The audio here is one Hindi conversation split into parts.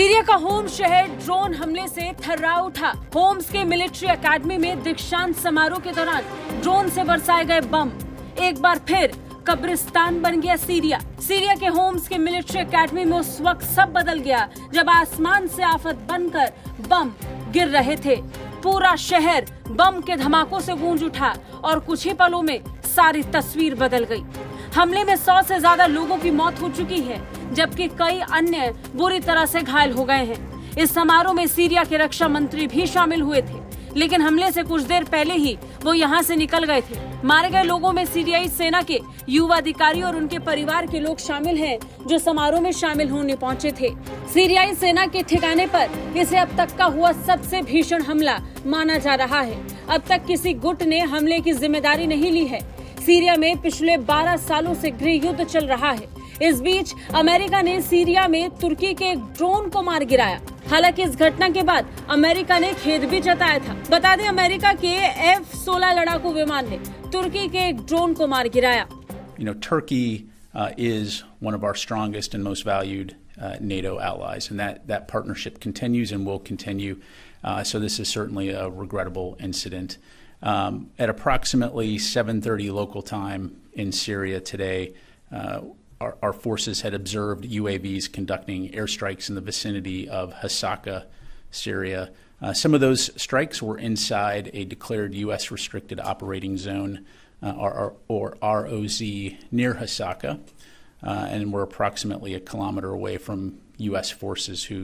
सीरिया का होम शहर ड्रोन हमले से थर्रा उठा। होम्स के मिलिट्री एकेडमी में दीक्षांत समारोह के दौरान ड्रोन से बरसाए गए बम। एक बार फिर कब्रिस्तान बन गया सीरिया। सीरिया के होम्स के मिलिट्री एकेडमी में उस वक्त सब बदल गया जब आसमान से आफत बनकर बम गिर रहे थे। पूरा शहर बम के धमाकों से गूंज उठा और कुछ ही पलों में सारी तस्वीर बदल गई। हमले में 100 से ज्यादा लोगों की मौत हो चुकी है, जबकि कई अन्य बुरी तरह से घायल हो गए हैं। इस समारोह में सीरिया के रक्षा मंत्री भी शामिल हुए थे, लेकिन हमले से कुछ देर पहले ही वो यहाँ से निकल गए थे। मारे गए लोगों में सीरियाई सेना के युवा अधिकारी और उनके परिवार के लोग शामिल हैं, जो समारोह में शामिल होने पहुंचे थे। सीरियाई सेना के ठिकाने पर इसे अब तक का हुआ सबसे भीषण हमला माना जा रहा है। अब तक किसी गुट ने हमले की जिम्मेदारी नहीं ली है। सीरिया में पिछले 12 सालों से गृह युद्ध चल रहा है। इस बीच अमेरिका ने सीरिया में तुर्की के एक ड्रोन को मार गिराया। हालांकि इस घटना के बाद अमेरिका ने खेद भी जताया था। बता दें, अमेरिका के F-16 लड़ाकू विमान ने तुर्की के एक ड्रोन को मार गिराया। Turkey is one of our strongest and most valued NATO allies, and that partnership continues and will continue. So this is certainly a regrettable incident. At approximately 7:30 local time in Syria today, our forces had observed UAVs conducting airstrikes in the vicinity of Hasaka, Syria. Some of those strikes were inside a declared U.S. restricted operating zone, or ROZ, near Hasaka, and were approximately a kilometer away from U.S. forces who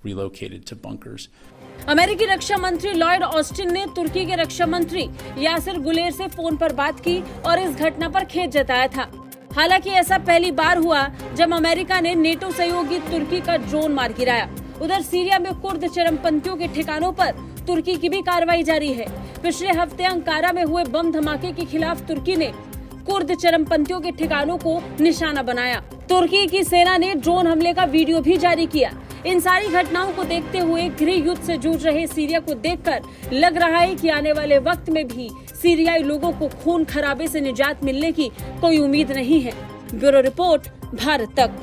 relocated to bunkers. अमेरिकी रक्षा मंत्री लॉयड ऑस्टिन ने तुर्की के रक्षा मंत्री यासिर गुलेर से फोन पर बात की और इस घटना पर खेद जताया था। हालांकि ऐसा पहली बार हुआ जब अमेरिका ने नेटो सहयोगी तुर्की का ड्रोन मार गिराया। उधर सीरिया में कुर्द चरमपंथियों के ठिकानों पर तुर्की की भी कार्रवाई जारी है। पिछले हफ्ते अंकारा में हुए बम धमाके के खिलाफ तुर्की ने कुर्द चरमपंथियों के ठिकानों को निशाना बनाया। तुर्की की सेना ने ड्रोन हमले का वीडियो भी जारी किया। इन सारी घटनाओं को देखते हुए गृह युद्ध से जूझ रहे सीरिया को देखकर लग रहा है कि आने वाले वक्त में भी सीरियाई लोगों को खून खराबे से निजात मिलने की कोई उम्मीद नहीं है। ब्यूरो रिपोर्ट, भारत तक।